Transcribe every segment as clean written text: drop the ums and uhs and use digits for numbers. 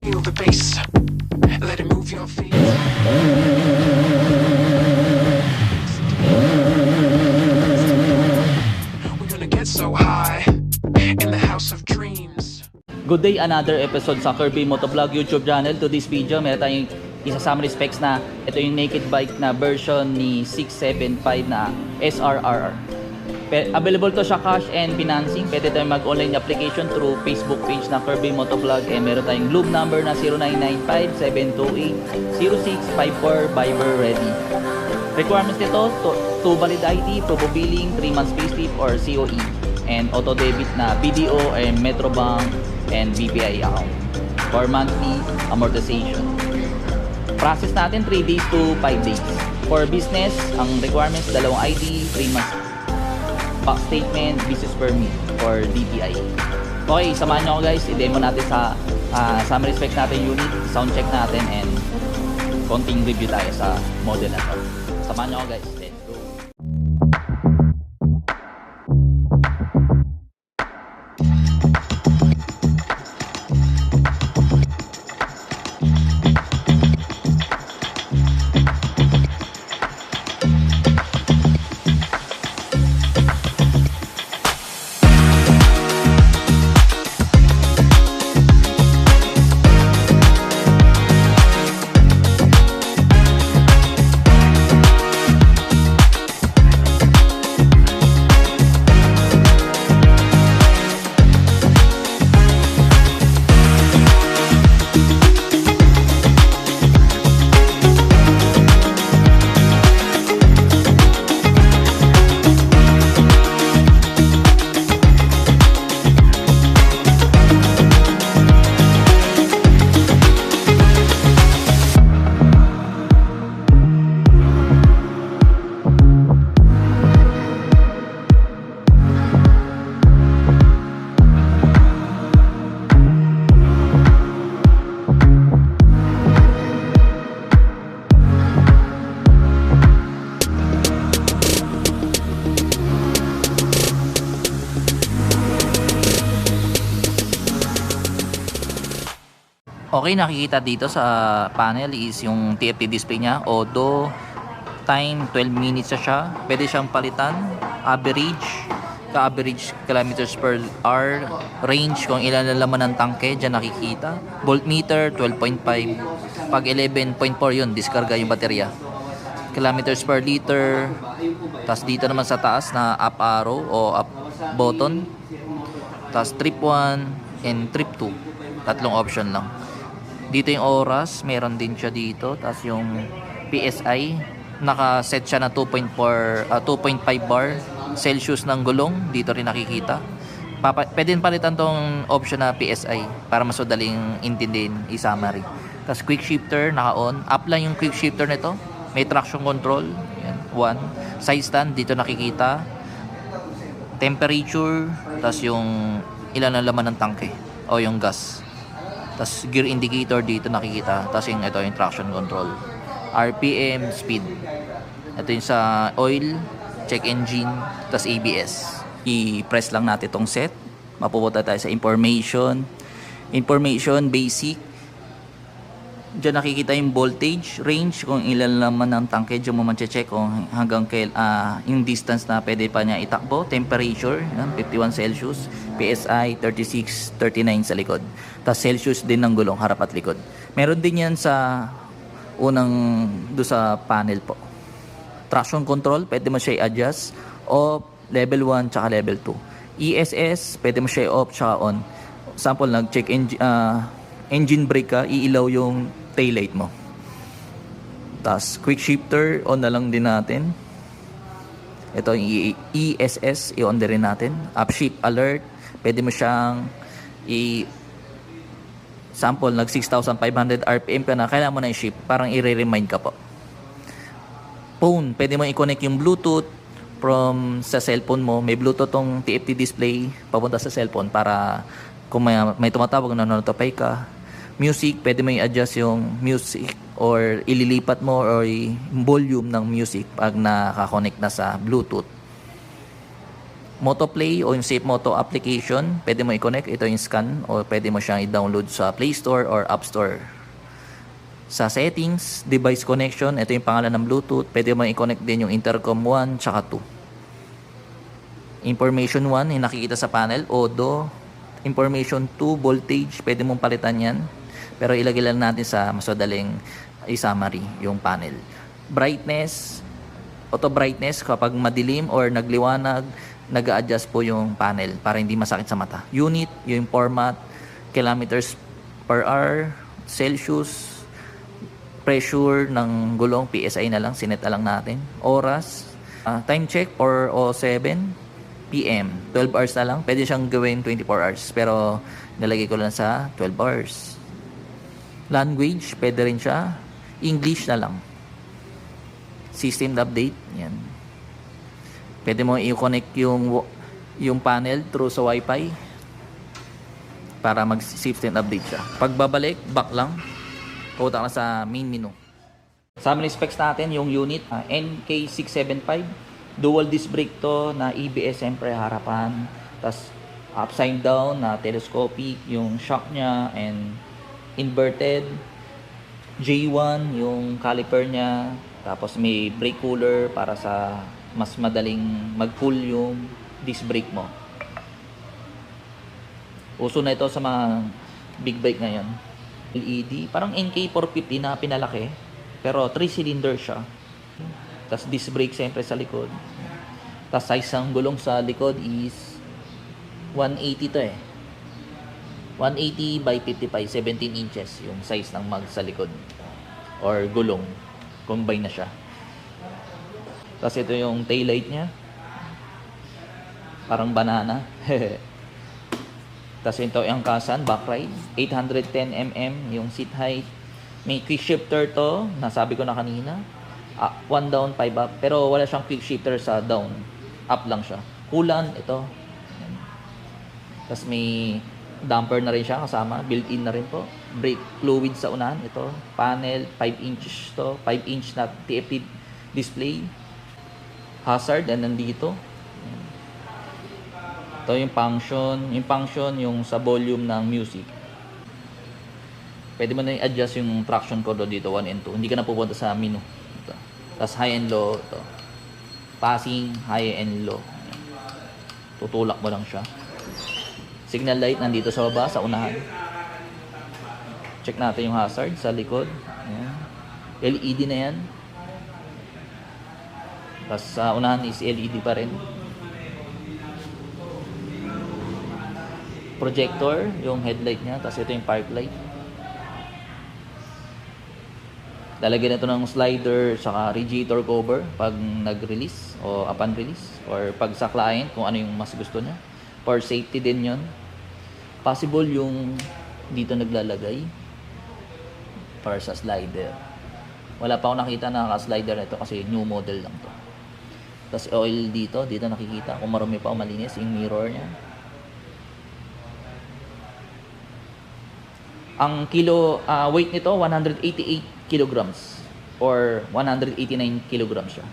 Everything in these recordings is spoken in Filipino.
Feel the bass, let it move your feet. We're gonna get so high in the house of dreams. Good day, another episode sa Kirby Motovlog YouTube channel. To this video, meron tayong isa-summary specs na ito yung naked bike na version ni 675 na SRRR. Available to sa cash and financing. Pwede tayong mag-online application through Facebook page na Kirby Motovlog. And meron tayong loop number na 0995-728-0654 Viber ready. Requirements nito, to valid ID, proof of billing, 3 months payslip or COE. And auto debit na BDO and Metrobank and BPI account for monthly amortization. Process natin 3 days to 5 days. For business, ang requirements, dalawang ID, 3 months bank statement, business permit or DTI. Okay, samahan nyo ako guys, i-demo natin sa summary specs natin unit, sound check natin, and konting review tayo sa model na to. Samahan nyo ako guys, let's go. Okay, nakikita dito sa panel is yung TFT display niya. Although time 12 minutes na siya, pwede siyang palitan. Average, ka-average kilometers per hour. Range, kung ilan na laman ng tangke, dyan nakikita. Voltmeter 12.5. Pag 11.4 yun, diskarga yung baterya. Kilometers per liter. Tapos dito naman sa taas na up arrow o up button. Tapos trip 1 and trip 2. Tatlong option lang. Dito yung oras, meron din siya dito. Tapos yung PSI, naka-set siya na 2.5 bar Celsius ng gulong. Dito rin nakikita. Pwede palitan tong option na PSI para mas madaling intindihin i-summary. Tapos quick shifter, naka-on. Up lang yung quick shifter nito. May traction control. Yan, 1. Side stand, dito nakikita. Temperature, tapos yung ilan na laman ng tangke o yung gas. Tapos gear indicator dito nakikita. Tapos yung ito yung traction control. RPM, speed. Ito yung sa oil, check engine, tapos ABS. I-press lang natin itong set. Mapupunta tayo sa information. Information, basic. Diyan nakikita yung voltage, range, kung ilan naman ng tangke. Diyan mo man check kung hanggang yung distance na pwede pa niya itakbo. Temperature, 51 Celsius. PSI, 36, 39 sa likod. Tapos Celsius din ng gulong, harap at likod. Meron din yan sa unang do sa panel po. Traction control, pwede mo siya i-adjust. Off, level 1, tsaka level 2. ESS, pwede mo siya i-off, tsaka on. Sample, nag-check engine brake ka, iilaw yung taillight mo. Tapos quick shifter, on na lang din natin. Ito yung ESS, i-on din rin natin. Upshift alert, pwede mo siyang sample, nag 6,500 RPM ka na, kailangan mo na i-shift, parang i-remind ka po. Phone, pwede mo i-connect yung Bluetooth from sa cellphone mo. May Bluetooth tong TFT display papunta sa cellphone para kung may tumatawag na notify ka. Music, pwede mo i-adjust yung music or ililipat mo or yung volume ng music pag nakakonect na sa Bluetooth. Motoplay o yung Safe Moto application, pwede mo i-connect. Ito yung scan o pwede mo siyang i-download sa Play Store or App Store. Sa settings, device connection, ito yung pangalan ng Bluetooth. Pwede mo i-connect din yung intercom 1 tsaka 2. Information 1, yung nakikita sa panel, Odo. Information 2, voltage, pwede mong palitan yan. Pero ilagay lang natin sa mas madaling summary, yung panel. Brightness, auto brightness, kapag madilim or nagliwanag, nag-a-adjust po yung panel para hindi masakit sa mata. Unit, yung format, kilometers per hour, Celsius, pressure ng gulong, PSI na lang, sinet na lang natin. Oras, time check, 4:07 PM, 12 hours na lang. Pwede siyang gawin 24 hours, pero nalagay ko lang sa 12 hours. Language, pwede rin siya. English na lang. System update, yan. Pwede mo i-connect yung panel through sa Wi-Fi para mag-system update siya. Pagbabalik, back lang. Pupunta ka na sa main menu. Summary specs natin, yung unit, NK675. Dual disc brake to na ABS, siyempre harapan. Tapos upside down na telescopic yung shock niya and inverted. J1 yung caliper niya. Tapos may brake cooler para sa mas madaling mag-cool yung disc brake mo. Uso na ito sa mga big bike ngayon. LED, parang NK450 na pinalaki. Pero 3-cylinder siya. Tapos disc brake siyempre sa likod. Tapos size ng gulong sa likod is 180 to eh. 180 by 55, 17 inches yung size ng mag sa likod. Or gulong. Combine na siya. Tapos ito yung taillight niya. Parang banana. Tapos ito yung angkasan, back ride. 810mm yung seat height. May quick shifter to, nasabi ko na kanina. 1 down, 5 up. Pero wala siyang quick shifter sa down. Up lang siya. Coolant, ito. Tapos may damper na rin siya kasama. Built-in na rin po. Brake fluid sa unahan. Ito. Panel, 5 inches to. 5 inch na TFT display. Hazard, and nandito. Ito yung function. Yung function, yung sa volume ng music. Pwede mo na i-adjust yung traction control dito, 1 and 2. Hindi ka na pupunta sa menu. Ito. Tapos high and low. Ito. Passing, high and low. Tutulak mo lang siya. Signal light nandito sa baba, sa unahan. Check natin yung hazard sa likod. Ayan. LED na yan. Tapos sa unahan is LED pa rin. Projector, yung headlight niya. Tapos ito yung park light. Lalagyan na ito ng slider saka radiator cover pag nag-release o upon release. Or pag sa client, kung ano yung mas gusto niya. For safety din yon. Possible yung dito naglalagay para sa slider. Wala pa ako nakita na naka-slider nito kasi new model lang to. Tapos oil dito nakikita kung marumi pa o malinis yung mirror niya. Ang weight nito 188 kilograms or 189 kilograms siya.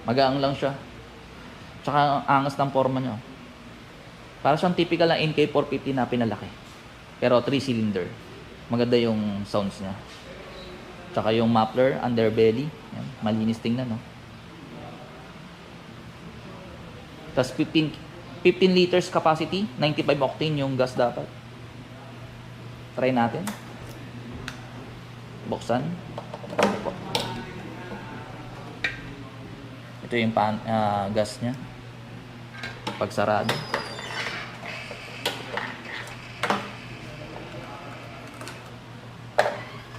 Magaang lang siya. Tsaka angas ng forma niya. Para siyang typical na NK450 na pinalaki. Pero 3-cylinder. Maganda yung sounds niya. Tsaka yung muffler, underbelly. Yan, malinis tingnan, no? Tapos 15 liters capacity, 95 octane yung gas dapat. Try natin. Buksan. Ito yung gas niya. Pagsarado.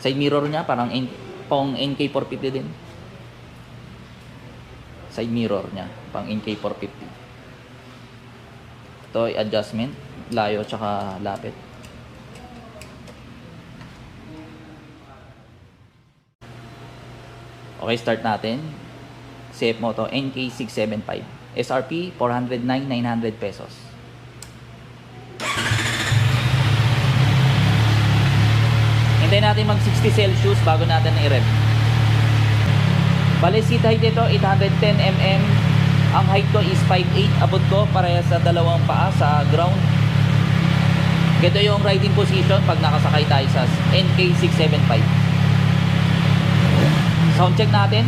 Side mirror niya parang pang NK450 din. Side mirror niya pang NK450. Ito ay adjustment, layo tsaka lapit. Okay, start natin. Safe Moto NK675. SRP 409,900 pesos. Hintayin natin mag 60 Celsius bago natin i-rev. Bale, seat height ito 810mm, Ang height ko is 5'8", abot ko parehas sa dalawang paa sa ground. Ito yung riding position pag nakasakay tayo sa NK675. Sound check natin.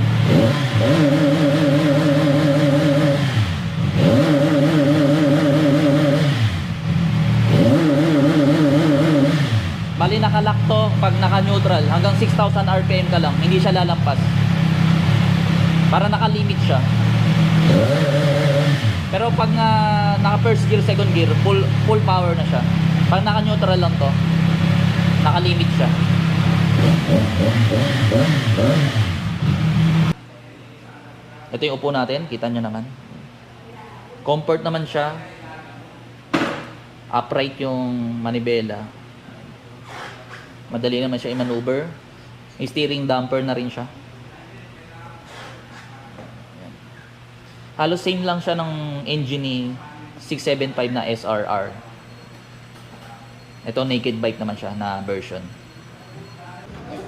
Bali nakalock to pag naka-neutral hanggang 6,000 RPM ka lang, hindi siya lalampas. Para naka-limit siya. Pero pag naka first gear, second gear, full power na siya. Pag naka-neutral lang to, naka-limit siya. Ito yung upo natin, kita nyo naman. Comfort naman siya. Upright yung manibela. Madali naman siya i-maneuver. May steering damper na rin siya. Halos same lang siya ng engine ni 675 na SRR. Ito naked bike naman siya na version.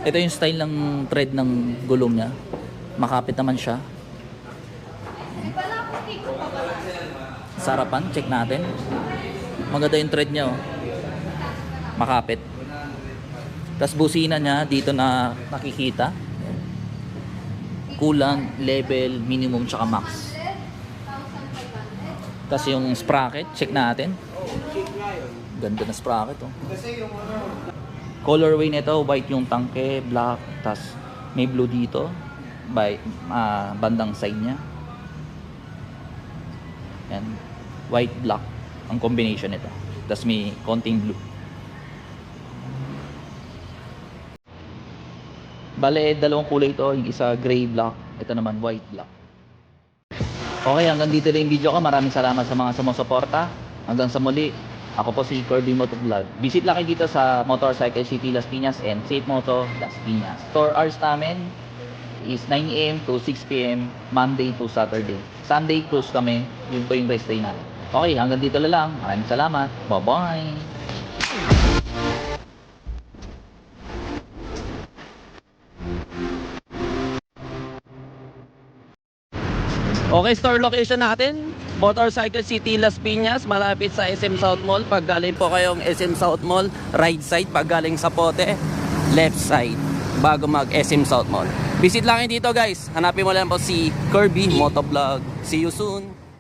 Ito yung style ng thread ng gulong niya. Makapit naman siya. Sarapan, check natin. Maganda yung thread niya, oh. Makapit. Tapos busina niya dito na nakikita. Coolant, level, minimum, tsaka max. Tapos yung sprocket, check natin. Ganda na sprocket, oh. Colorway nito, white yung tangke, black, tapos may blue dito by bandang side niya. Yan, white black ang combination nito. Tapos may konting blue. Bale, dalawang kulay ito, yung isa gray black, ito naman white black. Okay, hanggang dito na yung video ko. Maraming salamat sa mga sumusuporta. Hanggang sa muli, ako po si Kirby Motovlog. Visit lang kayo dito sa Motorcycle City Las Piñas and Safe Moto Las Piñas. Store hours namin is 9 AM to 6 PM, Monday to Saturday. Sunday close kami, yun po yung rest day natin. Okay, hanggang dito na lang. Maraming salamat. Bye-bye! Okay, store location natin, Motorcycle City Las Piñas, malapit sa SM South Mall. Pag galing po kayong SM South Mall, right side. Pag galing sa Pote, left side, bago mag SM South Mall. Visit lang kayo dito, guys. Hanapin mo lang po si Kirby Motovlog. See you soon.